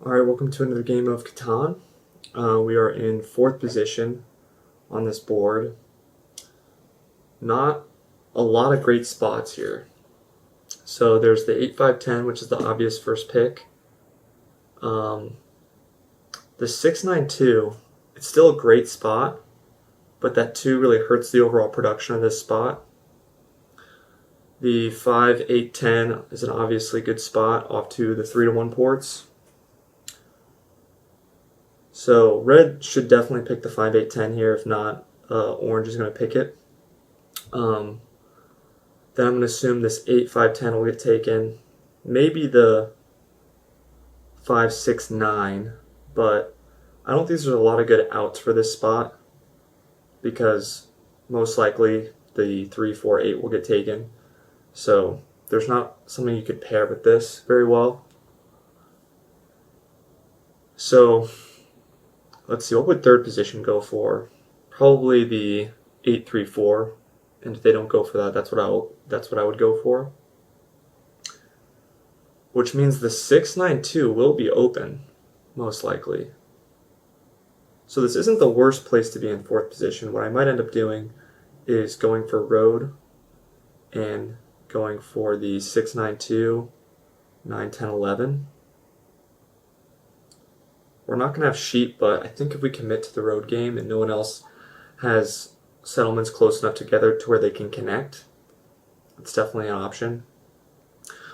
Alright, welcome to another game of Catan. We are in 4th position on this board. Not a lot of great spots here. So there's the 8-5-10, which is the obvious first pick. The 6-9-2, it's still a great spot, but that 2 really hurts the overall production of this spot. The 5-8-10 is an obviously good spot off to the 3-1 ports. So red should definitely pick the 5-8-10 here. If not, orange is going to pick it. Then I'm going to assume this 8-5-10 will get taken. Maybe the 5-6-9, but I don't think there's a lot of good outs for this spot because most likely the 3-4-8 will get taken. So there's not something you could pair with this very well. So let's see, what would 3rd position go for? Probably the 8-3-4, and if they don't go for that, that's what I would go for. Which means the 6-9-2 will be open, most likely. So this isn't the worst place to be in 4th position. What I might end up doing is going for road and going for the 6-9-2, 9-10-11. We're not going to have sheep, but I think if we commit to the road game and no one else has settlements close enough together to where they can connect, it's definitely an option.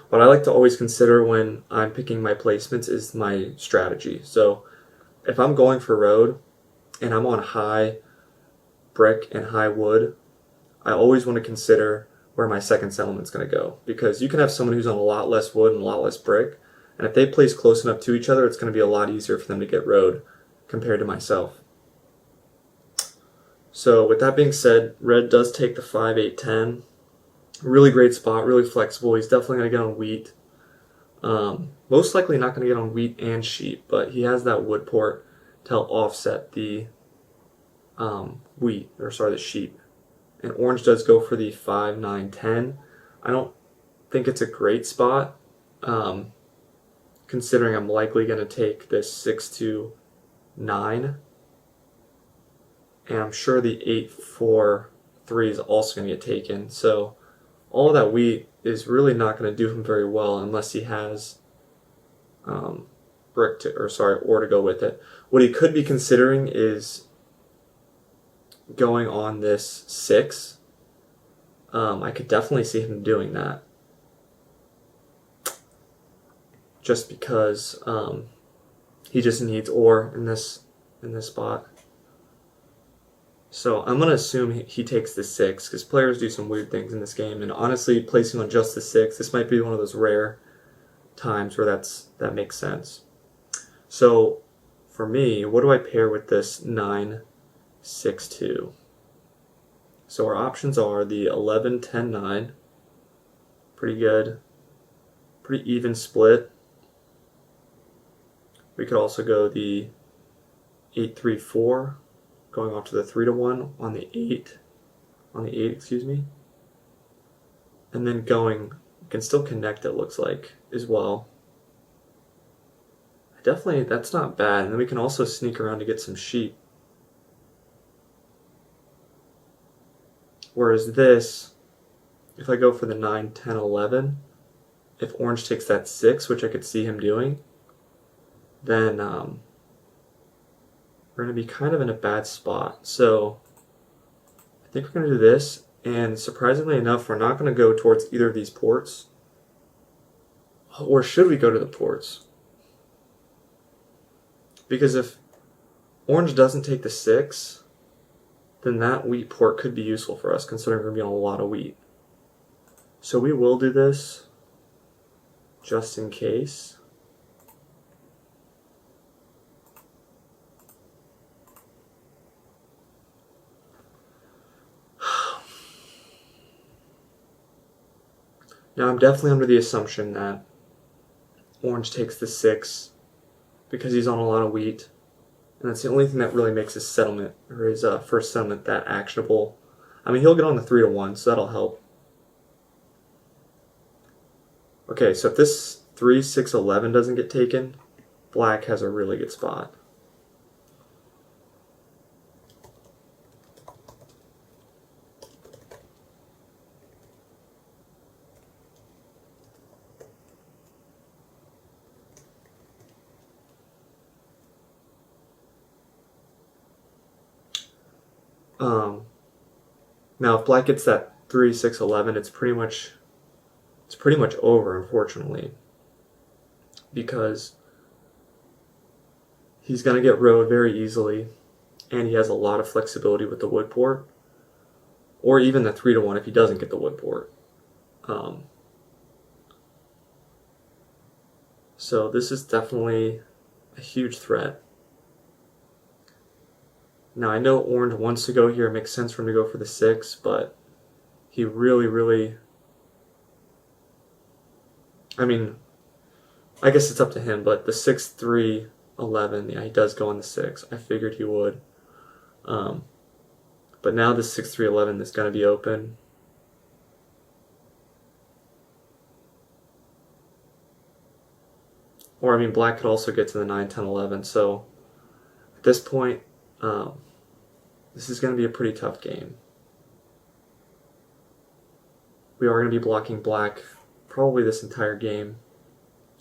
What I like to always consider when I'm picking my placements is my strategy. So if I'm going for road and I'm on high brick and high wood, I always want to consider where my second settlement's going to go, because you can have someone who's on a lot less wood and a lot less brick, and if they place close enough to each other, it's going to be a lot easier for them to get road compared to myself. So with that being said, red does take the 5-8-10. Really great spot, really flexible. He's definitely going to get on wheat. Most likely not going to get on wheat and sheep, but he has that wood port to help offset the the sheep. And orange does go for the 5-9-10. I don't think it's a great spot, considering I'm likely going to take this 6-9, and I'm sure the 8-4-3 is also going to get taken. So all of that wheat is really not going to do him very well unless he has ore to go with it. What he could be considering is going on this 6. I could definitely see him doing that, just because he just needs ore in this spot. So I'm going to assume he takes the 6, because players do some weird things in this game, and honestly, placing on just the 6, this might be one of those rare times where that makes sense. So for me, what do I pair with this 9-6-2? So our options are the 11-10-9, pretty good, pretty even split. We could also go the 8-3-4, going off to the 3-1 on the 8, excuse me. And then going, you can still connect, it looks like, as well. Definitely, that's not bad. And then we can also sneak around to get some sheep. Whereas this, if I go for the 9-10-11, if orange takes that 6, which I could see him doing, then we're going to be kind of in a bad spot. So I think we're going to do this, and surprisingly enough, we're not going to go towards either of these ports. Or should we go to the ports? Because if orange doesn't take the 6, then that wheat port could be useful for us, considering we're going to be on a lot of wheat. So we will do this, just in case. Now I'm definitely under the assumption that orange takes the 6 because he's on a lot of wheat, and that's the only thing that really makes his settlement, or his first settlement, that actionable. I mean, he'll get on the 3-1, so that'll help. Okay, so if this 3-6-11 doesn't get taken, black has a really good spot. Now, if black gets that 3, 6, 11, it's pretty much over, unfortunately, because he's going to get rode very easily, and he has a lot of flexibility with the wood port, or even the 3 to 1 if he doesn't get the wood port. So this is definitely a huge threat. Now, I know orange wants to go here. It makes sense for him to go for the 6, but he really... I mean, I guess it's up to him, but the 6, 3, 11, yeah, he does go on the 6. I figured he would. But now the 6, 3, 11 is going to be open. Or, I mean, black could also get to the 9, 10, 11. So, at this point, this is going to be a pretty tough game. We are going to be blocking black probably this entire game.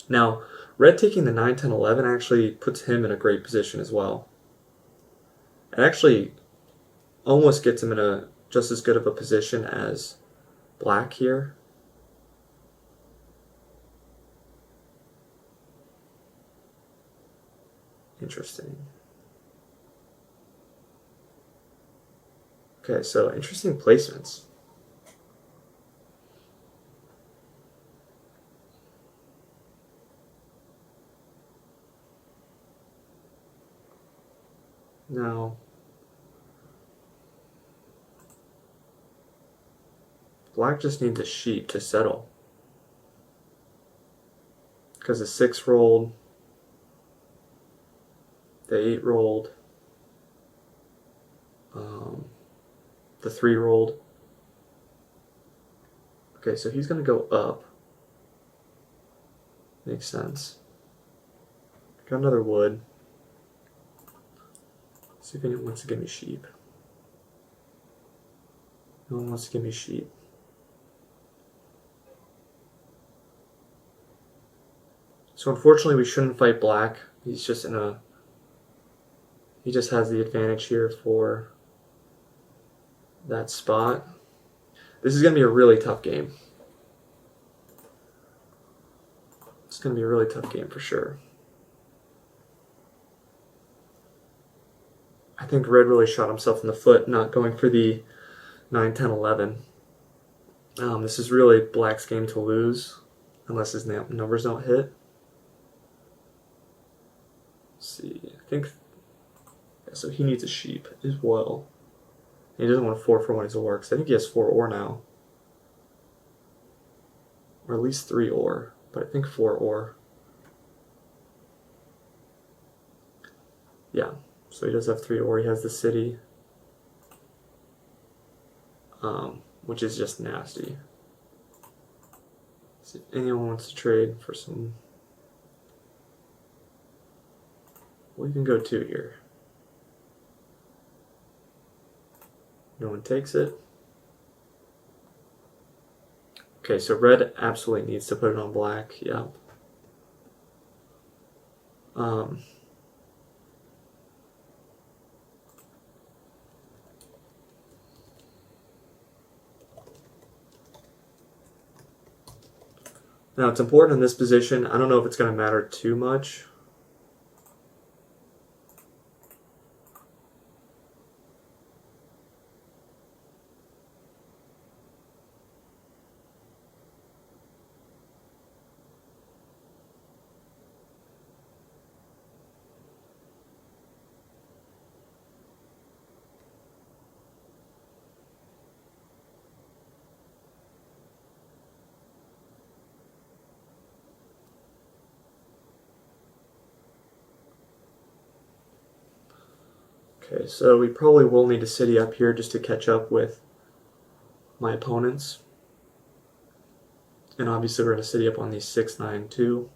Now, red taking the 9, 10, 11 actually puts him in a great position as well. It actually almost gets him in a just as good of a position as black here. Interesting. Okay, so interesting placements. Now, black just needs a sheep to settle. Because the 6 rolled, the 8 rolled, the 3 rolled. Okay, so he's going to go up. Makes sense. Got another wood. See if anyone wants to give me sheep. No one wants to give me sheep. So unfortunately we shouldn't fight black. He's just in a... He just has the advantage here for that spot. This is going to be a really tough game. It's going to be a really tough game for sure. I think red really shot himself in the foot not going for the 9, 10, 11. This is really black's game to lose unless his numbers don't hit. Let's see, I think... Yeah, so he needs a sheep as well. He doesn't want a 4 for one as a war, because I think he has 4 ore now. Or at least 3 ore, but I think 4 ore. Yeah, so he does have 3 ore. He has the city, which is just nasty. See if anyone wants to trade for some... We'll even go 2 here. No one takes it. Okay, so red absolutely needs to put it on black. Yep. Now it's important in this position. I don't know if it's going to matter too much. Okay, so we probably will need a city up here just to catch up with my opponents. And obviously we're going to city up on these 6, 9, 2.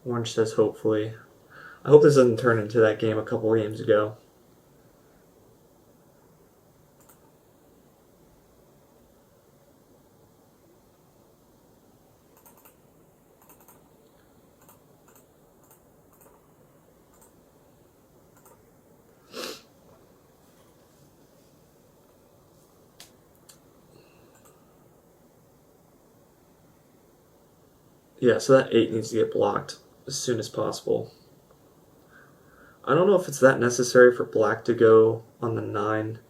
Orange says hopefully. I hope this doesn't turn into that game a couple games ago. Yeah, so that 8 needs to get blocked as soon as possible. I don't know if it's that necessary for black to go on the 9.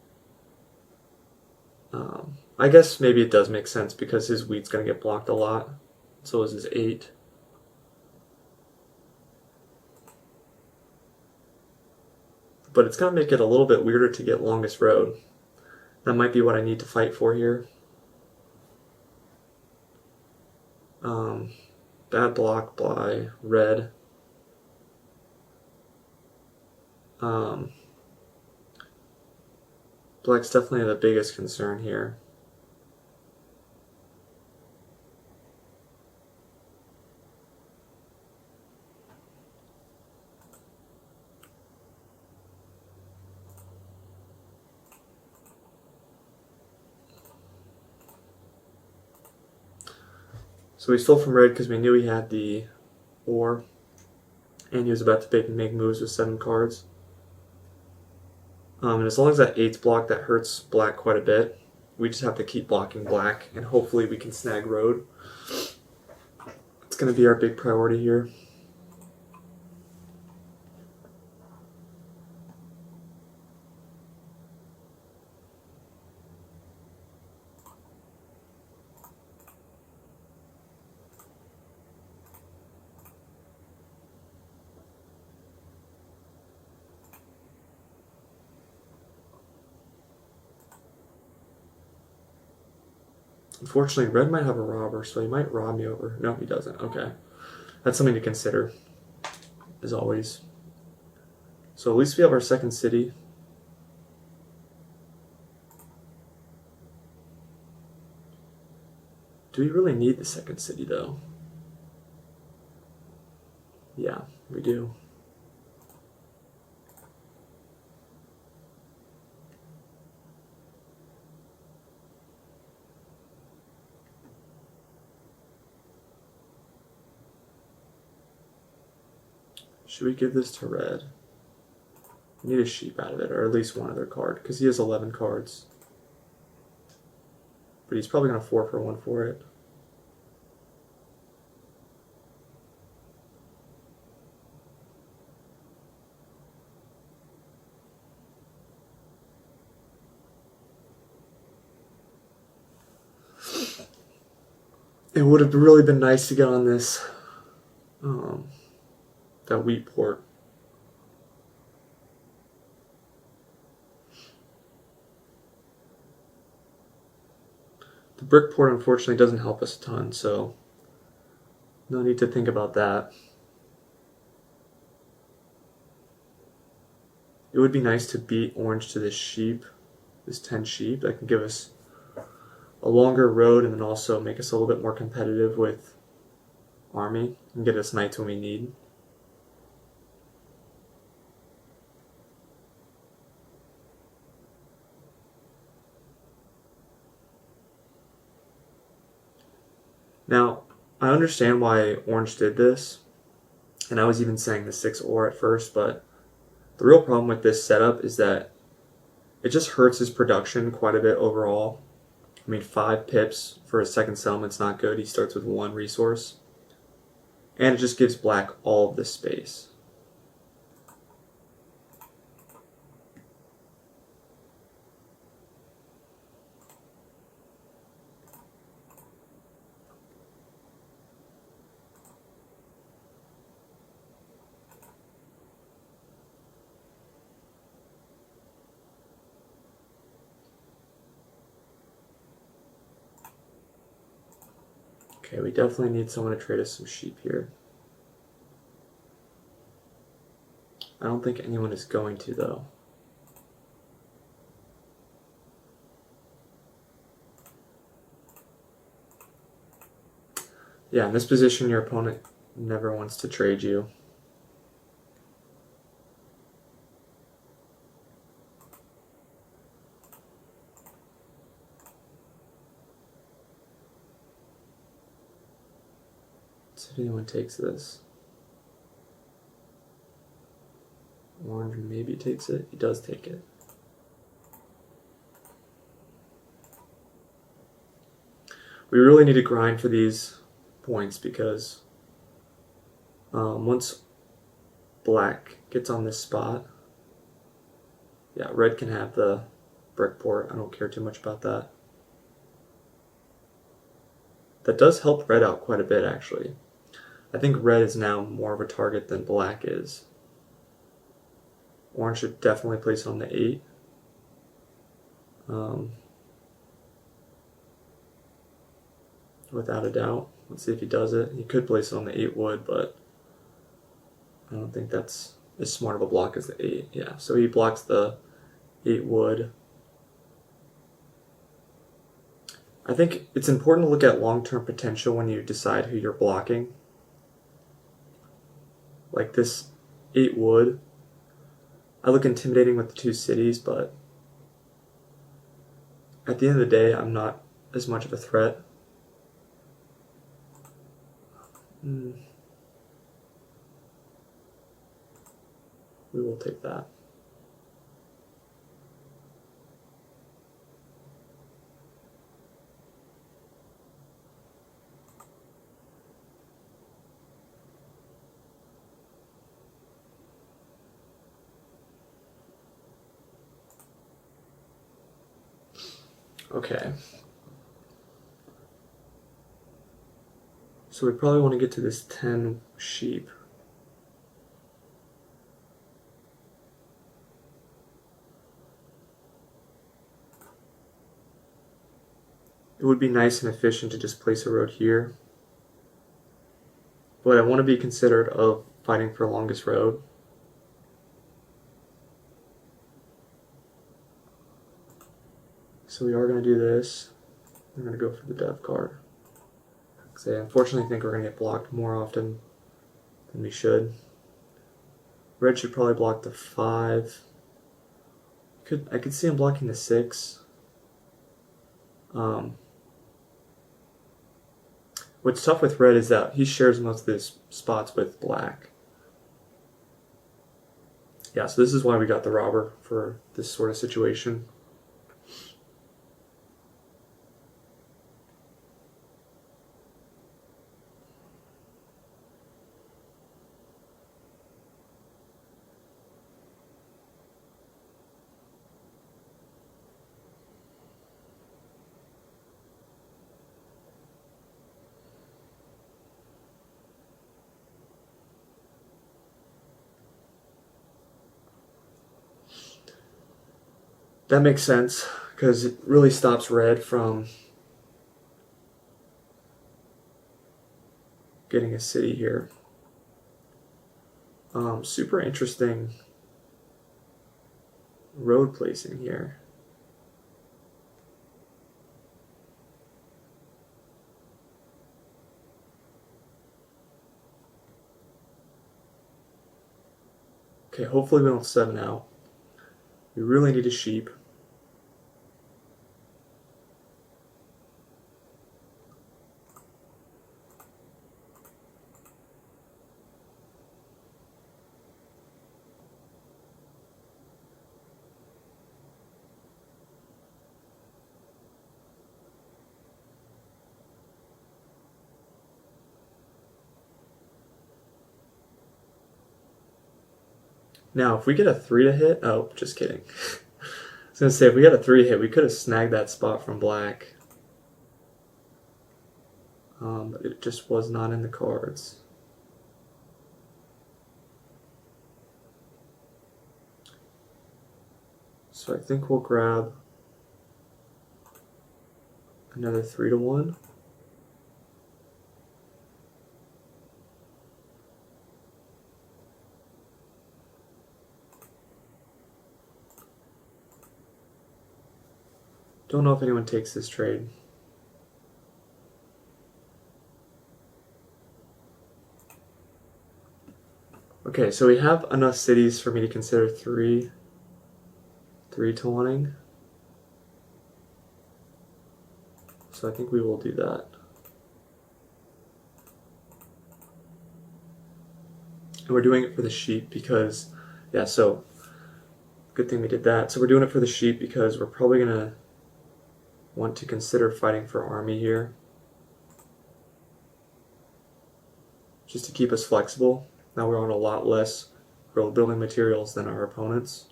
I guess maybe it does make sense because his wheat's going to get blocked a lot. So is his 8. But it's going to make it a little bit weirder to get longest road. That might be what I need to fight for here. Bad block by red. Black's definitely the biggest concern here. So we stole from red because we knew he had the ore, and he was about to make moves with 7 cards. And as long as that 8's blocked, that hurts black quite a bit. We just have to keep blocking black, and hopefully we can snag road. It's going to be our big priority here. Unfortunately, red might have a robber, so he might rob me over. No, he doesn't. Okay. That's something to consider, as always. So at least we have our second city. Do we really need the second city, though? Yeah, we do. Should we give this to red? We need a sheep out of it, or at least one other card, because he has 11 cards. But he's probably going to 4 for 1 for it. It would have really been nice to get on this, that wheat port. The brick port unfortunately doesn't help us a ton, so no need to think about that. It would be nice to beat orange to this sheep, this 10 sheep. That can give us a longer road and then also make us a little bit more competitive with army and get us knights when we need. Now, I understand why orange did this, and I was even saying the 6 ore at first, but the real problem with this setup is that it just hurts his production quite a bit overall. I mean, 5 pips for his second settlement's not good. He starts with 1 resource. And it just gives black all of this space. Okay, we definitely need someone to trade us some sheep here. I don't think anyone is going to, though. Yeah, in this position, your opponent never wants to trade you. So if anyone takes this, orange maybe takes it. He does take it. We really need to grind for these points because once black gets on this spot, yeah, red can have the brick port. I don't care too much about that. That does help red out quite a bit, actually. I think red is now more of a target than black is. Orange should definitely place it on the 8. Without a doubt. Let's see if he does it. He could place it on the 8 wood, but I don't think that's as smart of a block as the 8. Yeah, so he blocks the 8 wood. I think it's important to look at long-term potential when you decide who you're blocking. Like this 8 wood, I look intimidating with the 2 cities, but at the end of the day, I'm not as much of a threat. We will take that. Okay. So we probably want to get to this 10 sheep. It would be nice and efficient to just place a road here. But I want to be considerate of fighting for longest road. So we are going to do this. I'm going to go for the dev card. Because I unfortunately think we're going to get blocked more often than we should. Red should probably block the 5. I could see him blocking the 6. What's tough with red is that he shares most of his spots with black. Yeah, so this is why we got the robber for this sort of situation. That makes sense, because it really stops red from getting a city here. Super interesting road placing here. Okay, hopefully we don't 7 out. We really need a sheep. Now, if we get a 3 to hit, oh, just kidding. I was going to say, if we got a 3 hit, we could have snagged that spot from black. But it just was not in the cards. So I think we'll grab another 3 to 1. Don't know if anyone takes this trade. Okay, so we have enough cities for me to consider three taunting. So I think we will do that. And we're doing it for the sheep because, yeah, so good thing we did that. So we're doing it for the sheep because we're probably going to want to consider fighting for army here, just to keep us flexible. Now we're on a lot less road building materials than our opponents.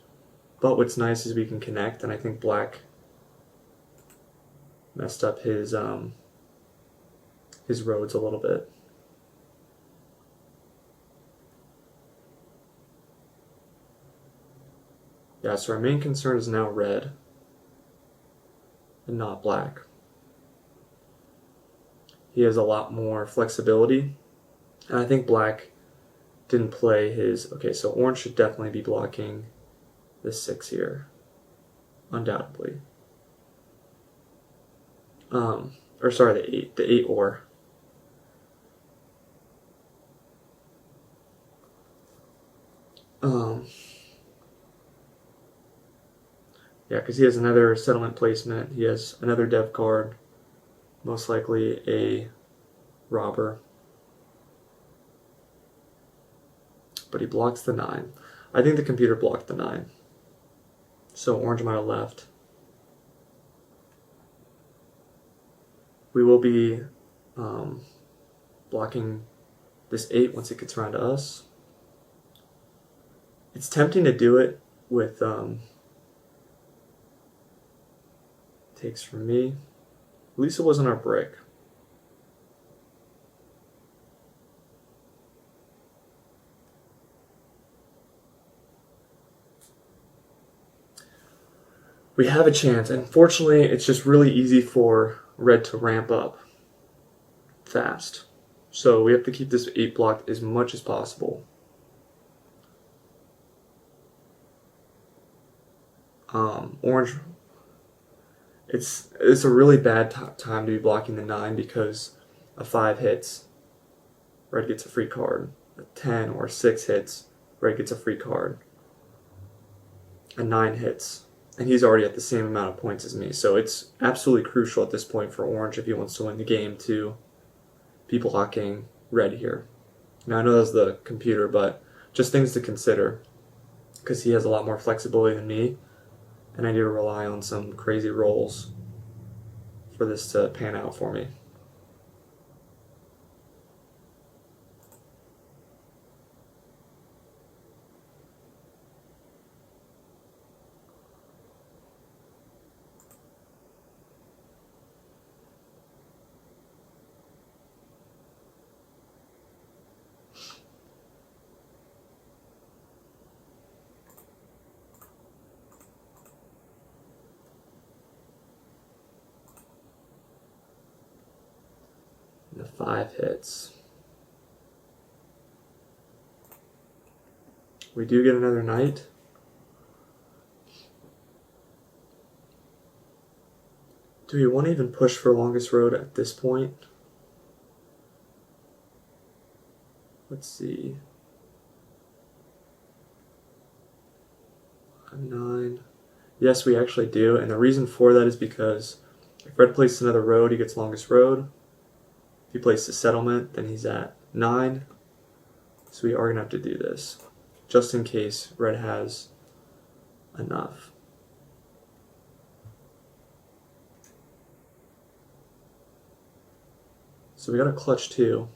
But what's nice is we can connect, and I think black messed up his roads a little bit. Yeah, so our main concern is now red and not black. He has a lot more flexibility, and I think black didn't play his... Okay, so orange should definitely be blocking the 6 here, undoubtedly. Or sorry, the 8 ore. Yeah, because he has another settlement placement. He has another dev card, most likely a robber. But he blocks the 9. I think the computer blocked the 9. So orange might have left. We will be blocking this 8 once it gets around to us. It's tempting to do it with takes from me. At least it wasn't our brick. We have a chance. Unfortunately, it's just really easy for red to ramp up fast. So we have to keep this 8 blocked as much as possible. Orange, it's a really bad time to be blocking the 9 because a 5 hits, red gets a free card. A 10 or 6 hits, red gets a free card. A 9 hits, and he's already at the same amount of points as me. So it's absolutely crucial at this point for orange if he wants to win the game to be blocking red here. Now I know that's the computer, but just things to consider because he has a lot more flexibility than me, and I need to rely on some crazy rolls for this to pan out for me. The 5 hits. We do get another knight. Do we want to even push for longest road at this point? Let's see. A 9. Yes, we actually do, and the reason for that is because if red places another road, he gets longest road. If he places a settlement, then he's at 9. So we are going to have to do this, just in case red has enough. So we got a clutch 2.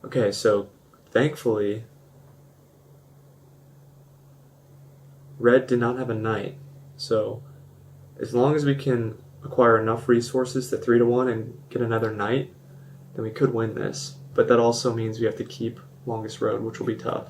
Okay, so thankfully red did not have a knight. So as long as we can acquire enough resources to 3-1 and get another knight, then we could win this. But that also means we have to keep longest road, which will be tough.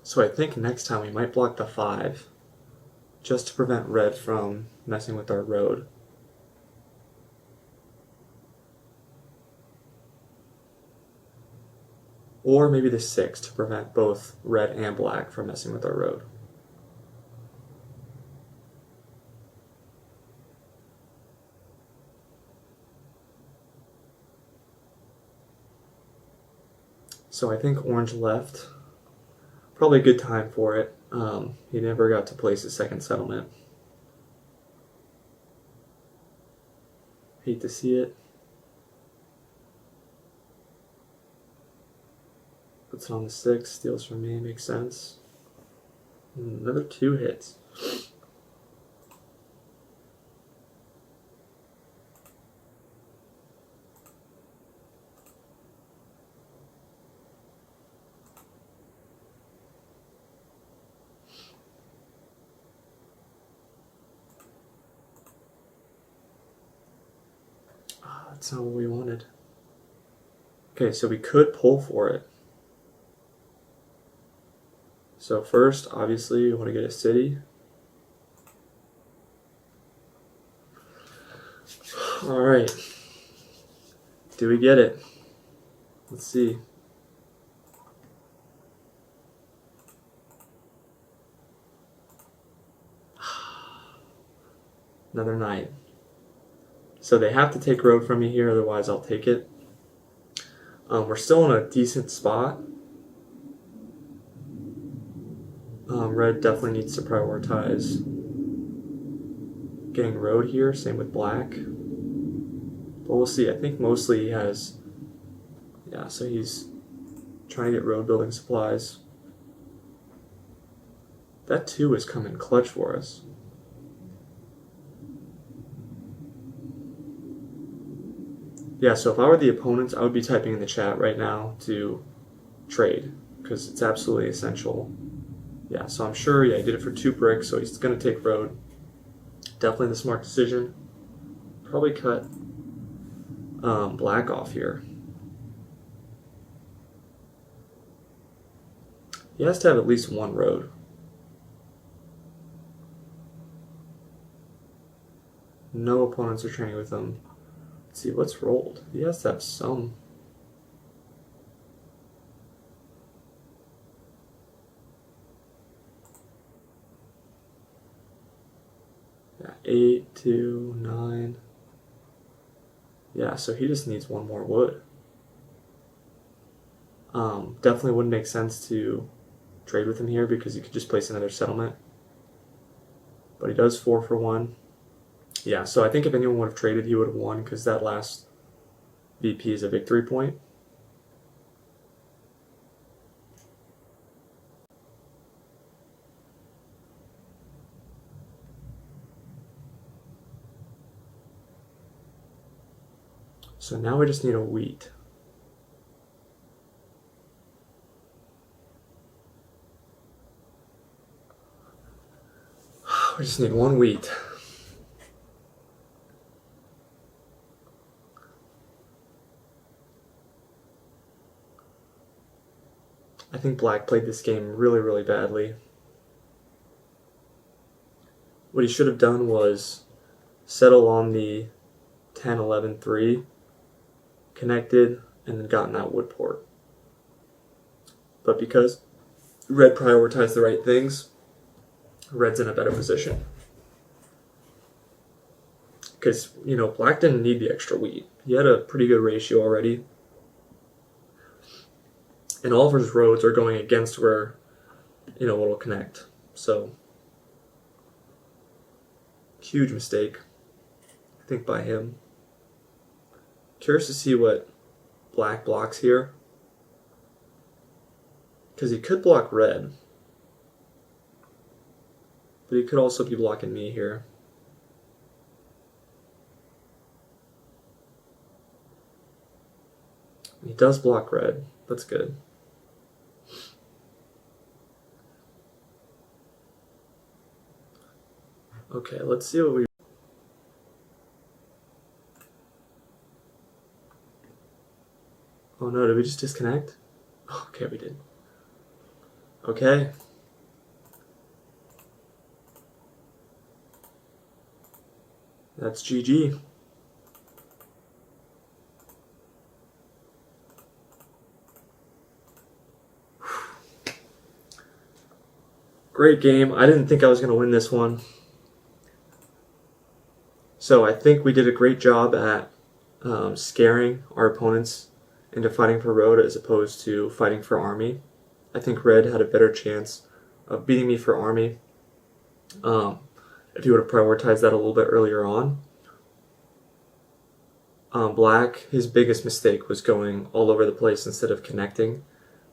So I think next time we might block the 5 just to prevent red from messing with our road. Or maybe the 6 to prevent both red and black from messing with our road. So I think orange left. Probably a good time for it. He never got to place his second settlement. Hate to see it. Puts it on the 6, steals from me, makes sense. Another 2 hits. That's not what we wanted. Okay, so we could pull for it. So first, obviously, we want to get a city. Alright. Do we get it? Let's see. Another 9. So they have to take road from me here, otherwise I'll take it. We're still in a decent spot. Red definitely needs to prioritize getting road here, same with black. But we'll see. I think mostly he has, yeah, so he's trying to get road building supplies. That 2 is coming clutch for us. Yeah, so if I were the opponent, I would be typing in the chat right now to trade, because it's absolutely essential. Yeah, so I'm sure, yeah, he did it for 2 bricks, so he's going to take road. Definitely the smart decision. Probably cut black off here. He has to have at least 1 road. No opponents are training with him. Let's see, what's rolled? He has to have some. Yeah, 8, 2, 9. Yeah, so he just needs 1 more wood. Definitely wouldn't make sense to trade with him here because you could just place another settlement. But he does 4 for 1. Yeah, so I think if anyone would have traded, he would have won because that last VP is a victory point. So now we just need a wheat. We just need 1 wheat. I think black played this game really, really badly. What he should have done was settle on the 10, 11, 3, connected, and then gotten that wood port. But because red prioritized the right things, red's in a better position. Because, you know, black didn't need the extra wheat. He had a pretty good ratio already. And all of his roads are going against where, you know, it'll connect. So, huge mistake, I think, by him. Curious to see what black blocks here. Because he could block red. But he could also be blocking me here. He does block red. That's good. Okay, let's see what we... Oh no, did we just disconnect? Oh, okay, we did. Okay. That's GG. Great game. I didn't think I was going to win this one. So I think we did a great job at scaring our opponents into fighting for road as opposed to fighting for army. I think red had a better chance of beating me for army if he would have prioritized that a little bit earlier on. Black, his biggest mistake was going all over the place instead of connecting,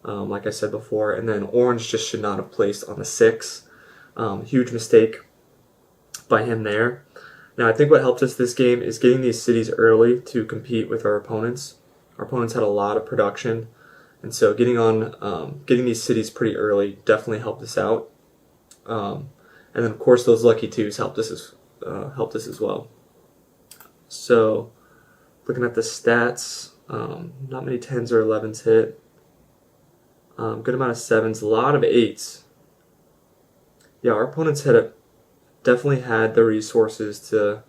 like I said before. And then orange just should not have placed on the 6. Huge mistake by him there. Now I think what helped us this game is getting these cities early to compete with our opponents. Our opponents had a lot of production, and so getting these cities pretty early definitely helped us out. And then of course those lucky 2s helped us as well. So looking at the stats, not many 10s or 11s hit. Good amount of 7s, a lot of 8s. Yeah, our opponents definitely had the resources to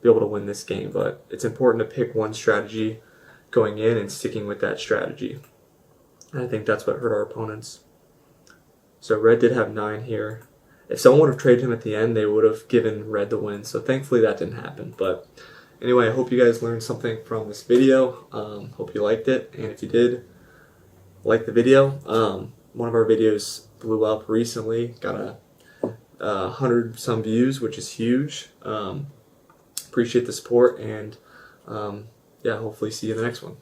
be able to win this game, but it's important to pick one strategy going in and sticking with that strategy. And I think that's what hurt our opponents. So red did have 9 here. If someone would have traded him at the end, they would have given red the win. So thankfully that didn't happen. But anyway, I hope you guys learned something from this video. Hope you liked it. And if you did like the video, one of our videos blew up recently. Got 100 some views, which is huge. Appreciate the support, and yeah, hopefully see you in the next one.